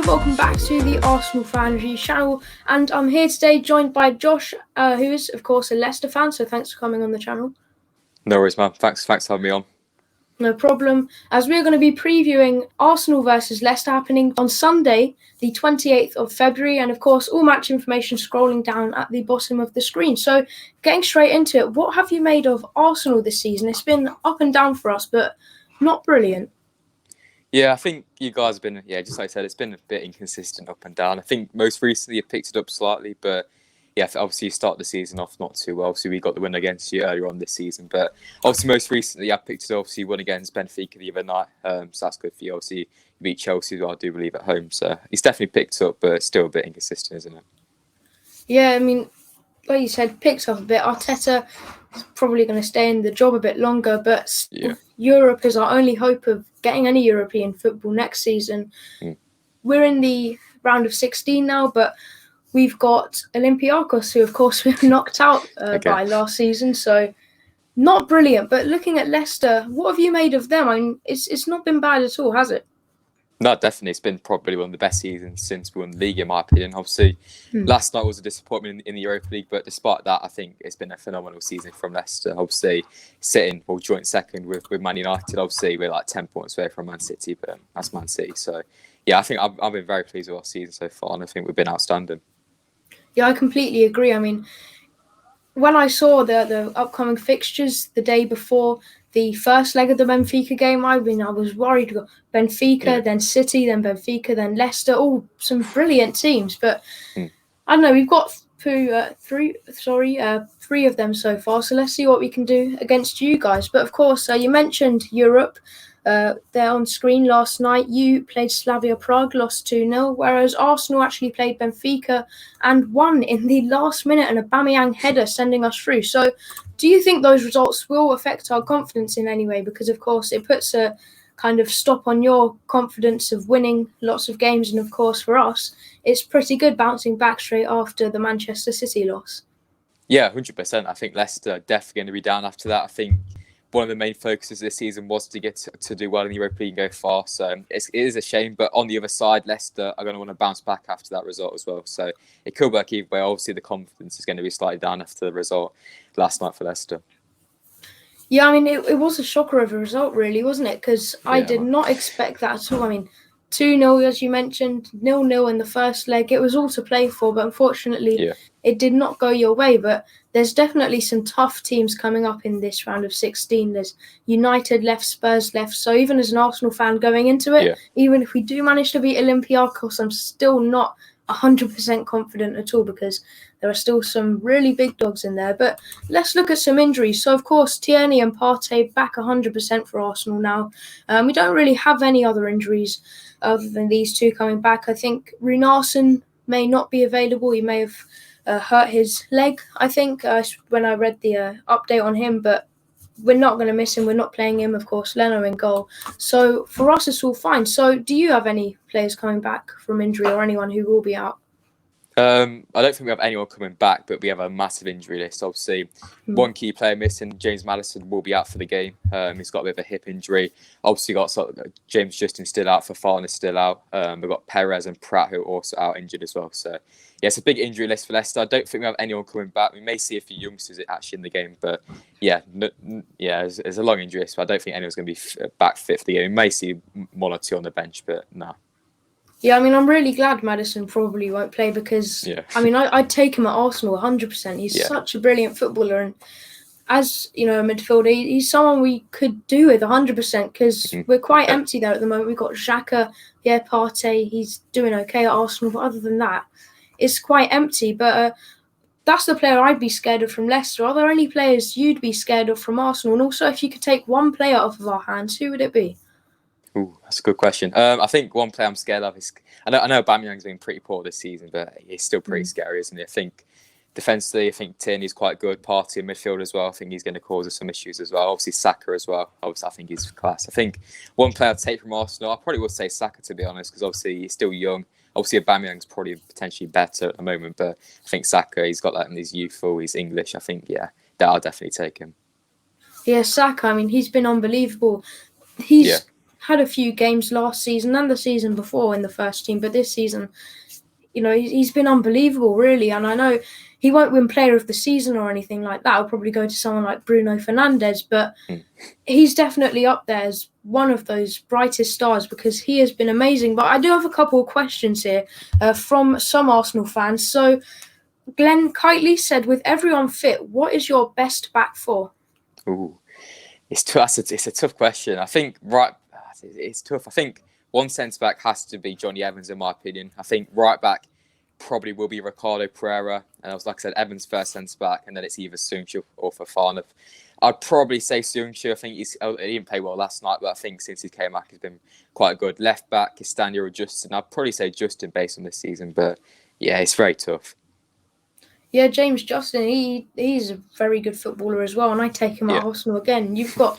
everybody, welcome back to the Arsenal Fan Review channel, and I'm here today joined by Josh, who is of course a Leicester fan, so thanks for coming on the channel. No worries, man. Thanks for having me on. No problem, as we're going to be previewing Arsenal versus Leicester happening on Sunday, the 28th of February, and of course all match information scrolling down at the bottom of the screen. So getting straight into it, what have you made of Arsenal this season? It's been up and down for us, but not brilliant. Yeah, I think you guys have been, just like I said, it's been a bit inconsistent up and down. I think most recently you picked it up slightly, but yeah, obviously you start the season off not too well. Obviously we got the win against you earlier on this season, but obviously most recently I picked it up. Obviously you won against Benfica the other night, so that's good for you. Obviously you beat Chelsea as well, I do believe, at home. So he's definitely picked up, but it's still a bit inconsistent, isn't it? Yeah, I mean, like you said, picks up a bit. Arteta is probably going to stay in the job a bit longer, but Europe is our only hope of getting any European football next season. We're in the round of 16 now, but we've got Olympiacos, who of course we were knocked out by last season, so not brilliant. But looking at Leicester, what have you made of them? I mean, it's not been bad at all, has it? No, definitely. It's been probably one of the best seasons since we won the league, in my opinion. Obviously, last night was a disappointment in the Europa League, but despite that, I think it's been a phenomenal season from Leicester. Obviously, sitting joint second with Man United. Obviously, we're like 10 points away from Man City, but that's Man City. So, yeah, I think I've been very pleased with our season so far, and I think we've been outstanding. Yeah, I completely agree. I mean, when I saw the upcoming fixtures the day before the first leg of the Benfica game, I was worried. Benfica, then City, then Benfica, then Leicester, all some brilliant teams. But I don't know, we've got three of them so far. So let's see what we can do against you guys. But of course, you mentioned Europe. There on screen last night, you played Slavia Prague, lost 2-0, whereas Arsenal actually played Benfica and won in the last minute, and Aubameyang header sending us through. So do you think those results will affect our confidence in any way? Because of course it puts a kind of stop on your confidence of winning lots of games, and of course for us it's pretty good bouncing back straight after the Manchester City loss. Yeah, 100%. I think Leicester are definitely going to be down after that. I think one of the main focuses this season was to get to do well in the Europa League and go far. So it is a shame. But on the other side, Leicester are going to want to bounce back after that result as well. So it could work either way. Obviously, the confidence is going to be slightly down after the result last night for Leicester. Yeah, I mean, it was a shocker of a result, really, wasn't it? Because I did not expect that at all. I mean, 2-0, as you mentioned, 0-0 in the first leg. It was all to play for, but unfortunately, it did not go your way. But there's definitely some tough teams coming up in this round of 16. There's United left, Spurs left. So even as an Arsenal fan going into it, even if we do manage to beat Olympiacos, I'm still not 100% confident at all, because there are still some really big dogs in there. But let's look at some injuries. So, of course, Tierney and Partey back 100% for Arsenal now. We don't really have any other injuries other than these two coming back. I think Runarsson may not be available. He may have hurt his leg, I think, when I read the update on him. But we're not going to miss him. We're not playing him, of course. Leno in goal. So for us, it's all fine. So do you have any players coming back from injury, or anyone who will be out? I don't think we have anyone coming back, but we have a massive injury list. Obviously, one key player missing, James Maddison, will be out for the game. He's got a bit of a hip injury. Obviously, got James Justin still out, Fofana still out. We've got Perez and Pratt, who are also out injured as well. So, yeah, it's a big injury list for Leicester. I don't think we have anyone coming back. We may see a few youngsters actually in the game, but there's a long injury list, but I don't think anyone's going to be back fit for the game. We may see one or two on the bench, but no. Yeah, I mean, I'm really glad Maddison probably won't play, because, I mean, I'd take him at Arsenal 100%. He's such a brilliant footballer, and as, you know, a midfielder, he's someone we could do with 100%, because we're quite empty there at the moment. We've got Xhaka, Partey, he's doing okay at Arsenal, but other than that, it's quite empty. But that's the player I'd be scared of from Leicester. Are there any players you'd be scared of from Arsenal? And also, if you could take one player off of our hands, who would it be? Ooh, that's a good question. I think one player I'm scared of is, I know Aubameyang's been pretty poor this season, but he's still pretty scary, isn't he? I think defensively, I think Tierney's quite good. Partey in midfield as well. I think he's going to cause us some issues as well. Obviously, Saka as well. Obviously, I think he's class. I think one player I'd take from Arsenal, I probably would say Saka, to be honest, because obviously he's still young. Obviously, Aubameyang's probably potentially better at the moment, but I think Saka, he's got that, and he's youthful, he's English. I think, that I'll definitely take him. Yeah, Saka, I mean, he's been unbelievable. He's had a few games last season and the season before in the first team, but this season, he's been unbelievable, really. And I know he won't win Player of the Season or anything like that. I'll probably go to someone like Bruno Fernandes, but he's definitely up there as one of those brightest stars because he has been amazing. But I do have a couple of questions here from some Arsenal fans. So Glenn Kitely said, with everyone fit, what is your best back four? Ooh, it's a tough question. I think it's tough. I think one centre back has to be Johnny Evans, in my opinion. I think right back probably will be Ricardo Pereira, and like I said, Evans first centre back, and then it's either Sunchu or Fofana. I'd probably say Sunchu. I think he didn't play well last night, but I think since he came back, he's been quite good. Left back, Castagna or Justin. I'd probably say Justin based on this season, but yeah, it's very tough. Yeah, James Justin, he's a very good footballer as well, and I take him at Arsenal again. You've got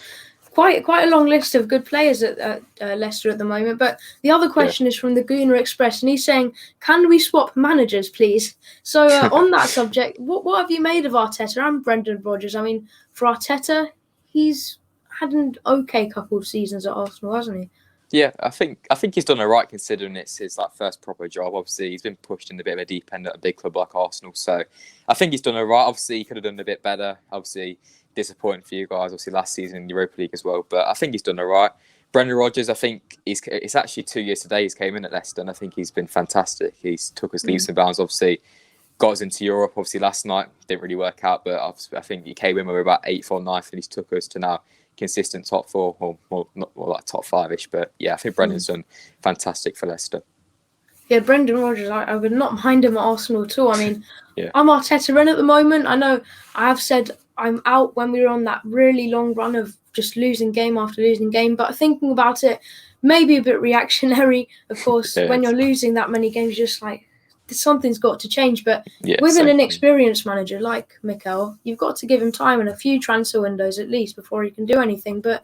quite a long list of good players at Leicester at the moment. But the other question is from the Gooner Express, and he's saying, can we swap managers, please? So on that subject, what have you made of Arteta and Brendan Rodgers? I mean, for Arteta, he's had an okay couple of seasons at Arsenal, hasn't he? Yeah, I think he's done all right considering it's his first proper job. Obviously, he's been pushed in a bit of a deep end at a big club like Arsenal. So I think he's done all right. Obviously, he could have done a bit better. Obviously, disappointing for you guys. Obviously, last season in the Europa League as well. But I think he's done all right. Brendan Rodgers, I think it's actually 2 years today he's came in at Leicester, and I think he's been fantastic. He's took us leaps and bounds. Obviously, got us into Europe. Obviously, last night didn't really work out, but I think he came in with about 8th or 9th, and he's took us to now consistent top 4, or not more like top 5-ish. But yeah, I think Brendan's done fantastic for Leicester. Yeah, Brendan Rodgers, I would not mind him at Arsenal at all. I mean, I'm Arteta in at the moment. I know I have said I'm out when we were on that really long run of just losing game after losing game. But thinking about it, maybe a bit reactionary. Of course, when you're losing that many games, you're just like, something's got to change. But with an inexperienced manager like Mikel, you've got to give him time and a few transfer windows at least before he can do anything. But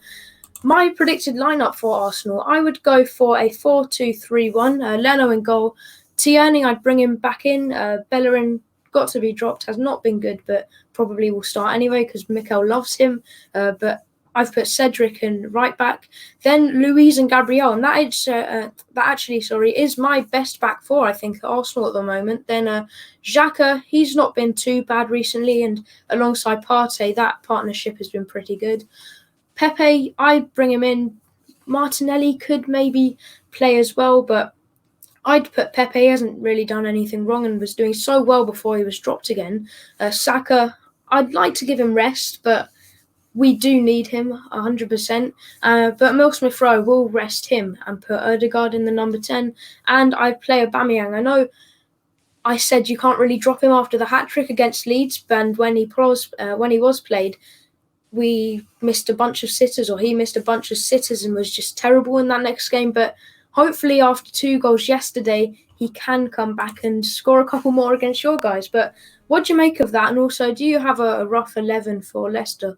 my predicted lineup for Arsenal, I would go for a 4-2-3-1. Leno in goal. Tierney, I'd bring him back in. Bellerin got to be dropped, has not been good, but probably will start anyway because Mikel loves him. But I've put Cedric in right back. Then Luiz and Gabriel, and that actually is my best back four, I think, at Arsenal at the moment. Then Xhaka, he's not been too bad recently, and alongside Partey, that partnership has been pretty good. Pepe, I'd bring him in. Martinelli could maybe play as well, but I'd put Pepe. He hasn't really done anything wrong and was doing so well before he was dropped again. Saka, I'd like to give him rest, but we do need him 100%. But Emile Smith-Rowe will rest him and put Ødegaard in the number 10. And I'd play Aubameyang. I know I said you can't really drop him after the hat-trick against Leeds, and when he was played, we missed a bunch of sitters, or he missed a bunch of sitters and was just terrible in that next game. But hopefully after 2 goals yesterday, he can come back and score a couple more against your guys. But what do you make of that? And also, do you have a rough 11 for Leicester?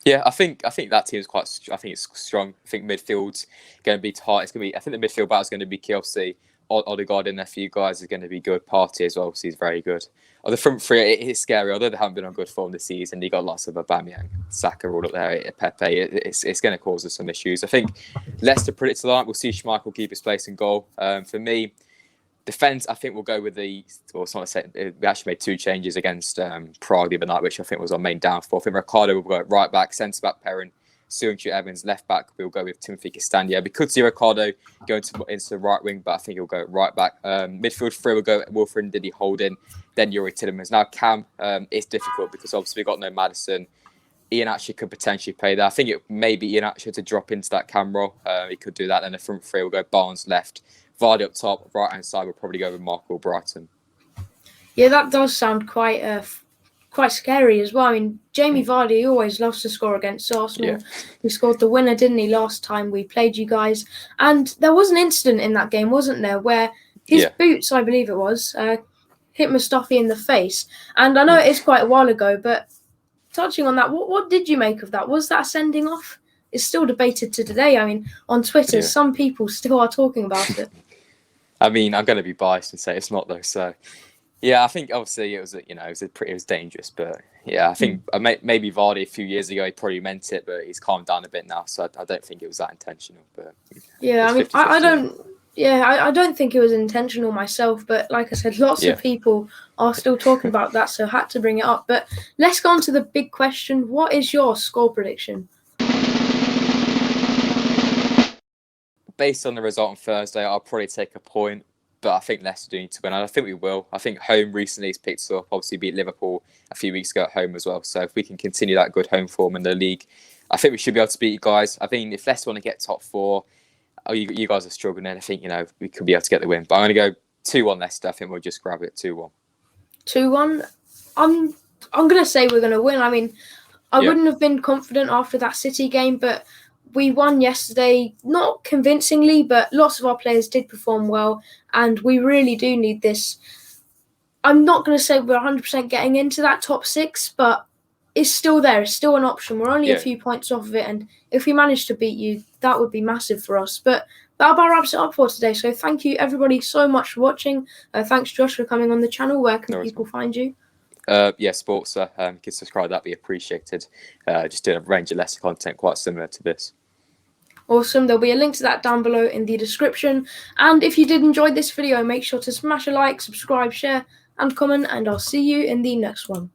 Yeah, I think that team's I think it's strong. I think midfield's going to be tight. I think the midfield battle is going to be Kelsey. Ødegaard in there for you guys is going to be good. Partey as well, obviously, he's very good. The front three, it's scary. Although they haven't been on good form this season, you got lots of Aubameyang, Saka all up there, Pepe. It's going to cause us some issues. I think Leicester predicts a lot. We'll see Schmeichel keep his place in goal. For me, defence, I think we'll go with we actually made 2 changes against Prague the other night, which I think was our main downfall. I think Ricardo will go right back, centre back Perrin, Sunchu Evans, left back we'll go with Timothy Castagna. We could see Ricardo going into the right wing, but I think he'll go right back. Midfield 3 will go Wilfred Ndidi Holding, then Yuri Tillemans. Now Cam, it's difficult because obviously we've got no Maddison. Ian actually could potentially play there. I think it may be Ian actually to drop into that Cam role. He could do that. Then the front 3 will go Barnes left, Vardy up top, right hand side will probably go with Marco Brighton. Yeah, that does sound quite scary as well. I mean, Jamie Vardy always loves to score against Arsenal. Yeah. He scored the winner, didn't he, last time we played you guys? And there was an incident in that game, wasn't there, where his boots, I believe it was, hit Mustafi in the face. And I know it is quite a while ago, but touching on that, what did you make of that? Was that a sending off? It's still debated to today. I mean, on Twitter, some people still are talking about it. I mean, I'm going to be biased and say it's not, though. So, Yeah, I think obviously it was it was dangerous, but yeah, I think maybe Vardy a few years ago he probably meant it, but he's calmed down a bit now, so I don't think it was that intentional. But yeah, I mean, I don't. Yeah, I don't think it was intentional myself, but like I said, lots of people are still talking about that, so I had to bring it up. But let's go on to the big question. What is your score prediction? Based on the result on Thursday, I'll probably take a point, but I think Leicester do need to win, and I think we will. I think home recently has picked up, obviously beat Liverpool a few weeks ago at home as well, so if we can continue that good home form in the league, I think we should be able to beat you guys. I think if Leicester want to get top four, you guys are struggling, and I think we could be able to get the win. But I'm going to go 2-1 Leicester. I think we'll just grab it 2-1. 2-1. I'm going to say we're going to win. I mean, I wouldn't have been confident after that City game, but we won yesterday, not convincingly, but lots of our players did perform well, and we really do need this. I'm not going to say we're 100% getting into that top 6, but it's still there. It's still an option. We're only a few points off of it, and if we manage to beat you, that would be massive for us. But that about wraps it up for today. So thank you, everybody, so much for watching. Thanks, Josh, for coming on the channel. Where can people find you? Sports. You can subscribe. That'd be appreciated. Just doing a range of Leicester content quite similar to this. Awesome. There'll be a link to that down below in the description. And if you did enjoy this video, make sure to smash a like, subscribe, share, and comment. And I'll see you in the next one.